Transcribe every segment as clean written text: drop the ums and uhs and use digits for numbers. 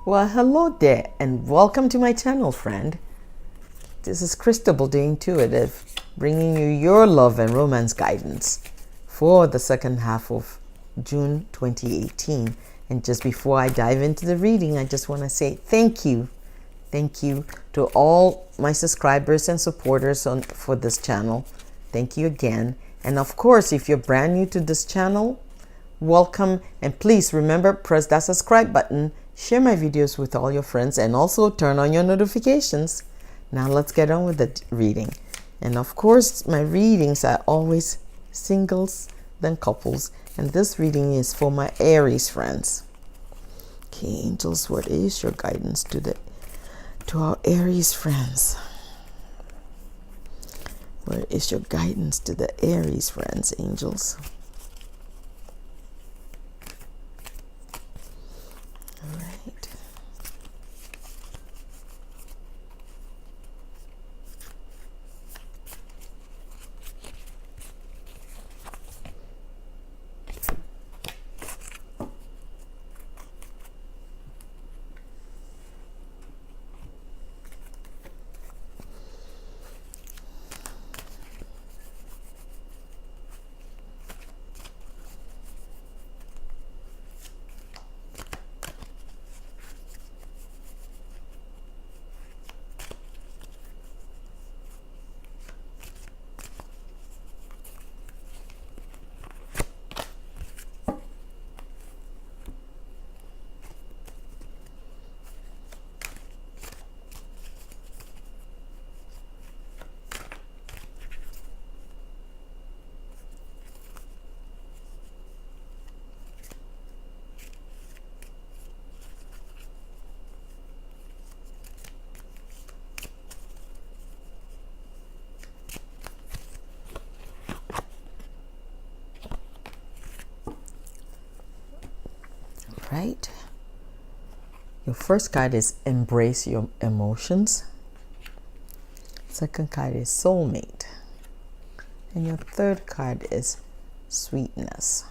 Well, hello there, and welcome to my channel, friend. This is Cristabelle, the Intuitive, bringing you your love and romance guidance for the second half of June 2018. And just before I dive into the reading, I just want to say thank you. Thank you to all my subscribers and supporters for this channel. Thank you again. And of course, if you're brand new to this channel, welcome, and please remember, press that subscribe button, share my videos with all your friends, and also turn on your notifications. Now let's get on with the reading. And of course, my readings are always singles, then couples, and this reading is for my Aries friends. Okay, angels, what is your guidance to our Aries friends? What is your guidance to the Aries friends, angels? All right. Right. Your first card is embrace your emotions. Second card is soulmate. And your third card is sweetness.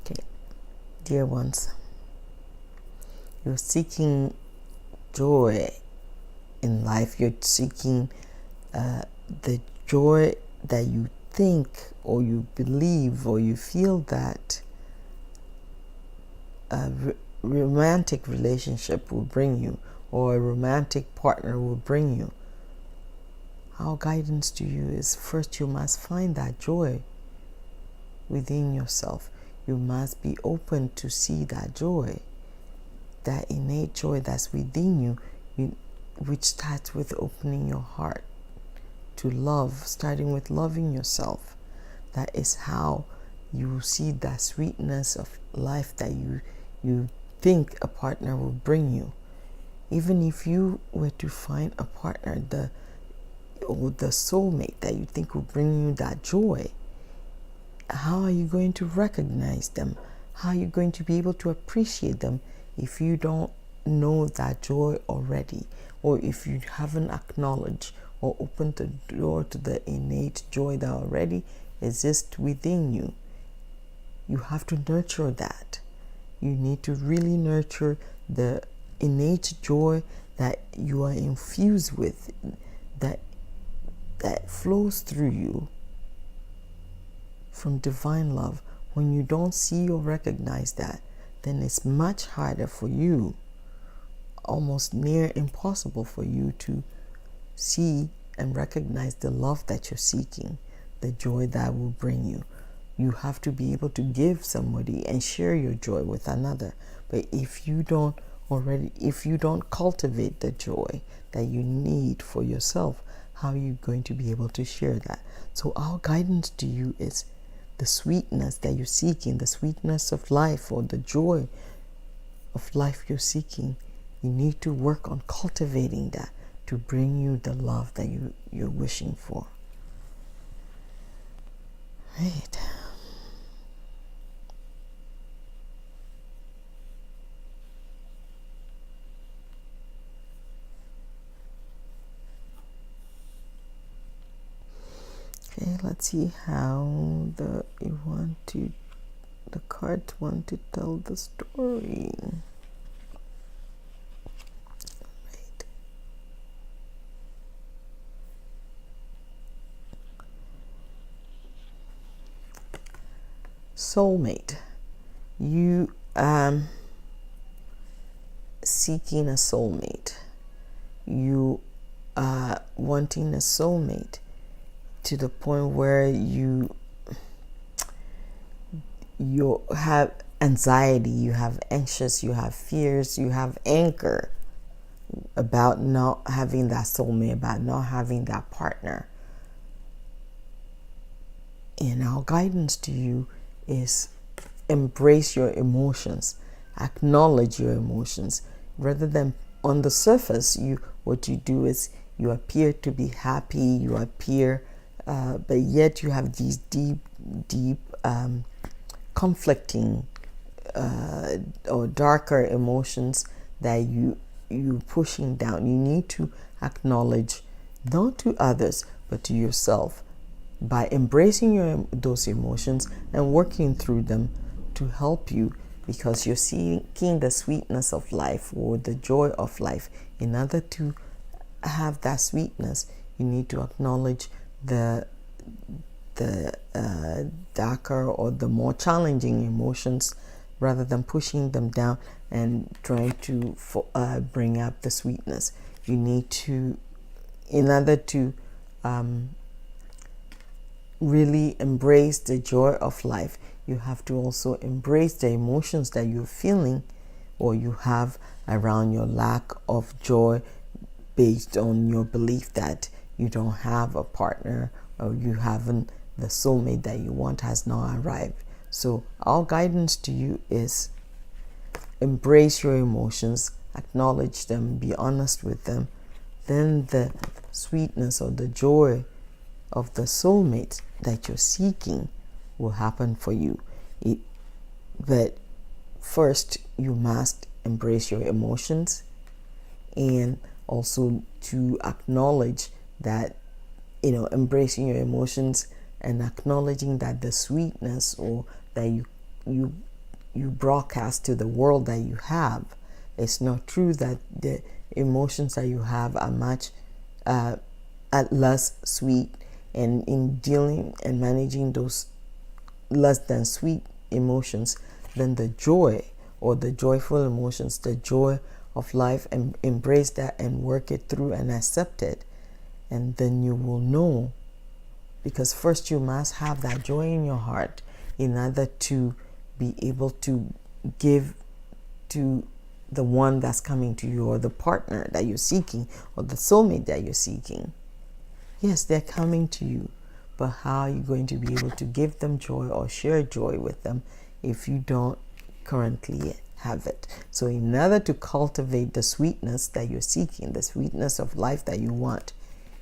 Okay, dear ones, you're seeking joy in life. You're seeking the joy that you think or you believe or you feel that a romantic relationship will bring you, or a romantic partner will bring you. Our guidance to you is, first you must find that joy within yourself. You must be open to see that joy, that innate joy that's within you, which starts with opening your heart to love, starting with loving yourself. That is how you see that sweetness of life that you think a partner will bring you. Even if you were to find a partner, the soulmate that you think will bring you that joy, how are you going to recognize them? How are you going to be able to appreciate them if you don't know that joy already, or if you haven't acknowledged or opened the door to the innate joy that already exists within you? You have to nurture that. You need to really nurture the innate joy that you are infused with, that flows through you from divine love. When you don't see or recognize that, then it's much harder for you, almost near impossible for you to see and recognize the love that you're seeking, the joy that will bring you. You have to be able to give somebody and share your joy with another. But if you don't cultivate the joy that you need for yourself, how are you going to be able to share that? So our guidance to you is the sweetness that you're seeking, the sweetness of life, or the joy of life you're seeking. You need to work on cultivating that to bring you the love that you're wishing for. Right. let's see how the cards want to tell the story. Right. Soulmate. You seeking a soulmate. You are wanting a soulmate to the point where you have anxiety, you have anxious, you have fears, you have anger about not having that soulmate, about not having that partner. And our guidance to you is embrace your emotions, acknowledge your emotions. Rather than on the surface, what you do is you appear to be happy, you appear, but yet you have these deep conflicting or darker emotions that you pushing down. You need to acknowledge, not to others, but to yourself, by embracing those emotions and working through them to help you, because you're seeking the sweetness of life or the joy of life. In order to have that sweetness, you need to acknowledge the darker or the more challenging emotions, rather than pushing them down and trying to bring up the sweetness. You need to, in order to really embrace the joy of life, you have to also embrace the emotions that you're feeling or you have around your lack of joy, based on your belief that you don't have a partner or you haven't, the soulmate that you want has not arrived. So our guidance to you is embrace your emotions, acknowledge them, be honest with them. Then the sweetness or the joy of the soulmate that you're seeking will happen for you. But first, you must embrace your emotions, and also to acknowledge that, embracing your emotions and acknowledging that the sweetness or that you broadcast to the world that you have, it's not true that the emotions that you have are much less sweet. And in dealing and managing those less than sweet emotions, then the joy or the joyful emotions, the joy of life, and embrace that and work it through and accept it. And then you will know, because first you must have that joy in your heart in order to be able to give to the one that's coming to you, or the partner that you're seeking, or the soulmate that you're seeking. Yes, they're coming to you, but how are you going to be able to give them joy or share joy with them if you don't currently have it? So in order to cultivate the sweetness that you're seeking, the sweetness of life that you want,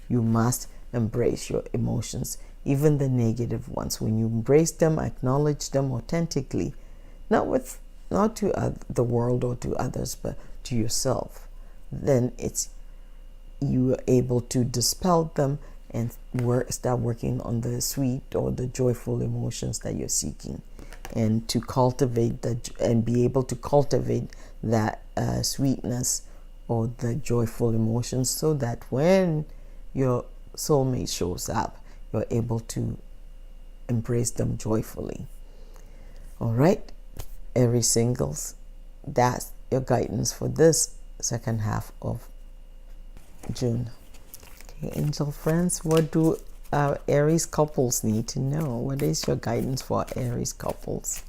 you must embrace your emotions, even the negative ones. When you embrace them, acknowledge them authentically, not to the world or to others, but to yourself, then you are able to dispel them and start working on the sweet or the joyful emotions that you're seeking, and to cultivate and be able to cultivate that sweetness or the joyful emotions, so that when your soulmate shows up, you're able to embrace them joyfully. All right, Aries singles, that's your guidance for this second half of June. Okay, angel friends, what do Aries couples need to know? What is your guidance for Aries couples?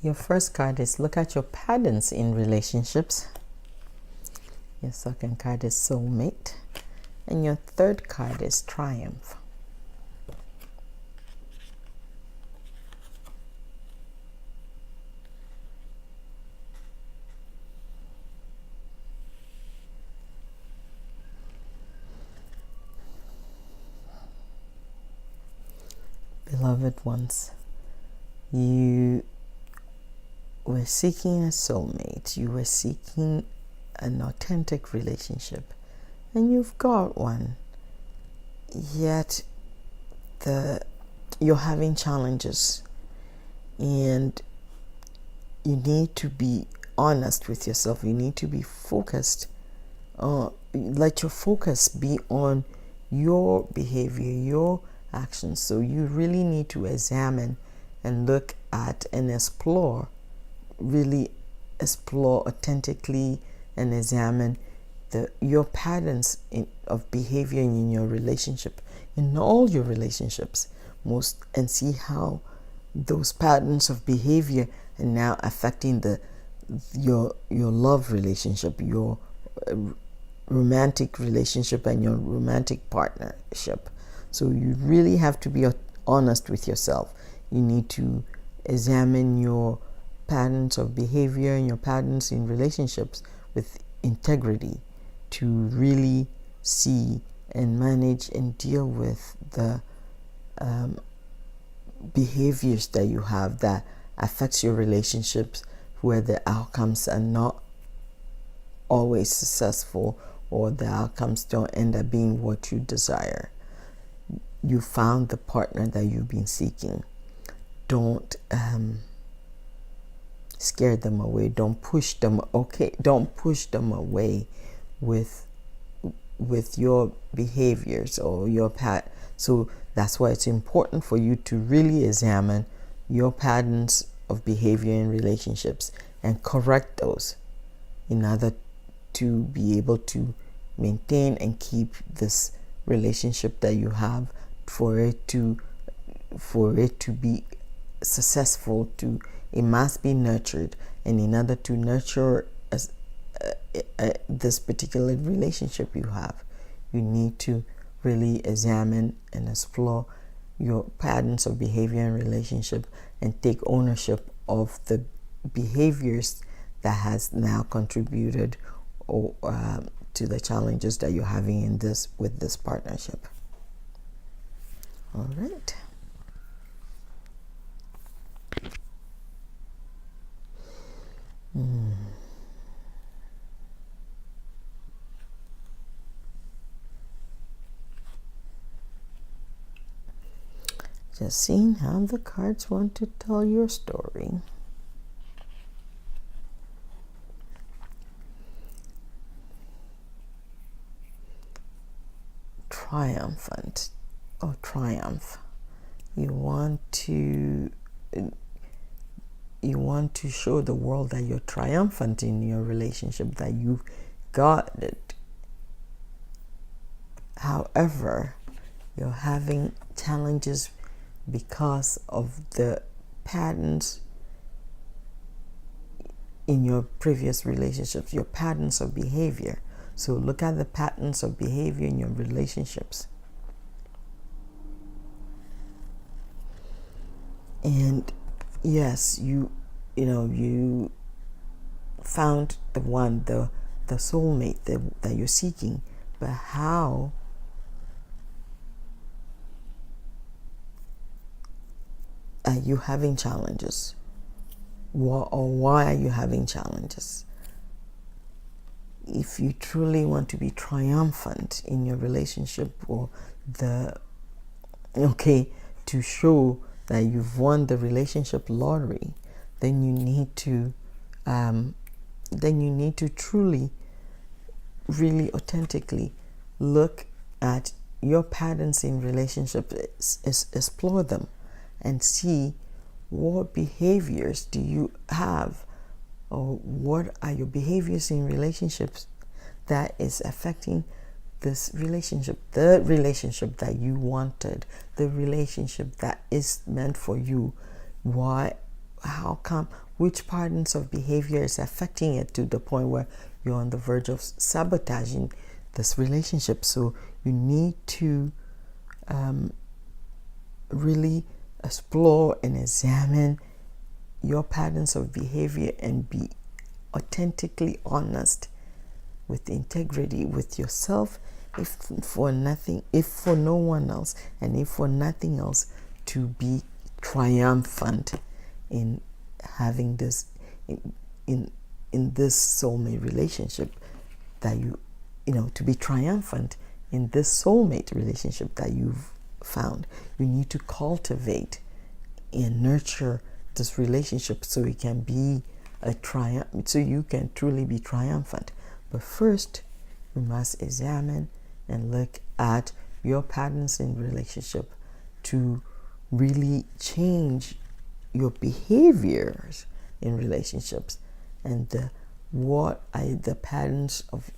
Your first card is look at your patterns in relationships. Your second card is soulmate. And your third card is triumph. Beloved ones, you were seeking a soulmate. You were seeking an authentic relationship, and you've got one. Yet you're having challenges, and you need to be honest with yourself. You need to be focused. Let your focus be on your behavior, your actions. So you really need to examine and look at and really explore authentically and examine your patterns of behavior in your relationship, in all your relationships, and see how those patterns of behavior are now affecting your love relationship, your romantic relationship, and your romantic partnership. So you really have to be honest with yourself. You need to examine your patterns of behavior and your patterns in relationships with integrity to really see and manage and deal with the behaviors that you have that affects your relationships, where the outcomes are not always successful, or the outcomes don't end up being what you desire. You found the partner that you've been seeking. Don't scare them away. Don't push them. Don't push them away with your behaviors or your So that's why it's important for you to really examine your patterns of behavior in relationships and correct those in order to be able to maintain and keep this relationship that you have, for it to be successful. It must be nurtured, and in order to nurture this particular relationship you have, you need to really examine and explore your patterns of behavior and relationship and take ownership of the behaviors that has now contributed to the challenges that you're having with this partnership. All right. Just seeing how the cards want to tell your story. Triumphant. Oh, triumph. You want to show the world that you're triumphant in your relationship, that you got it. However, you're having challenges because of the patterns in your previous relationships, your patterns of behavior. So look at the patterns of behavior in your relationships. And yes, you found the one, the soulmate that you're seeking, but how are you having challenges? Why are you having challenges? If you truly want to be triumphant in your relationship, or to show that you've won the relationship lottery, then you need to truly, really authentically look at your patterns in relationships, explore them, and see what behaviors do you have, or what are your behaviors in relationships that is affecting this relationship, the relationship that you wanted, the relationship that is meant for you. How come? which patterns of behavior is affecting it to the point where you're on the verge of sabotaging this relationship. So you need to really explore and examine your patterns of behavior and be authentically honest with integrity with yourself, if for no one else, and if for nothing else, to be triumphant in having this in this soulmate relationship that you know, to be triumphant in this soulmate relationship that you've found. You need to cultivate and nurture this relationship so it can be a triumph, so you can truly be triumphant. But first, you must examine and look at your patterns in relationship to really change your behaviors in relationships, and what are the patterns of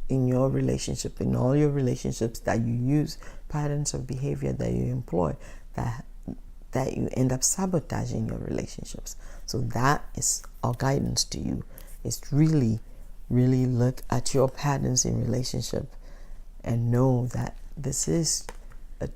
in your relationship, in all your relationships that you use, patterns of behavior that you employ that you end up sabotaging your relationships. So that is our guidance to you, is really look at your patterns in relationship and know that this is a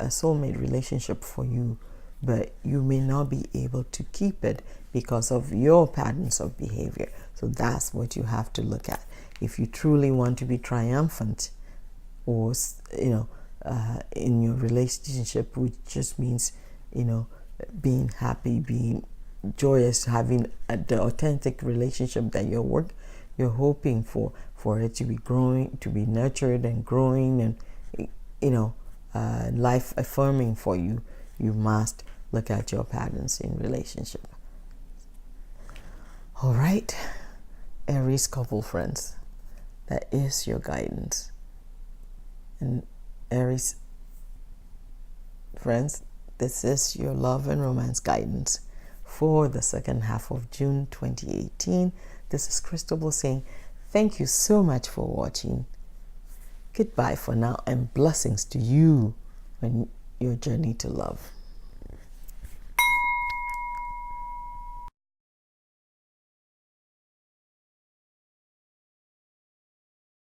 soulmate relationship for you, but you may not be able to keep it because of your patterns of behavior. So that's what you have to look at. If you truly want to be triumphant, or in your relationship, which just means, being happy, being joyous, having the authentic relationship that you're hoping for it to be growing, to be nurtured and growing, and life affirming for you, you must look at your patterns in relationship. All right, Aries couple friends, that is your guidance. And Aries friends, this is your love and romance guidance for the second half of June 2018. This is Cristabelle saying thank you so much for watching. Goodbye for now, and blessings to you on your journey to love.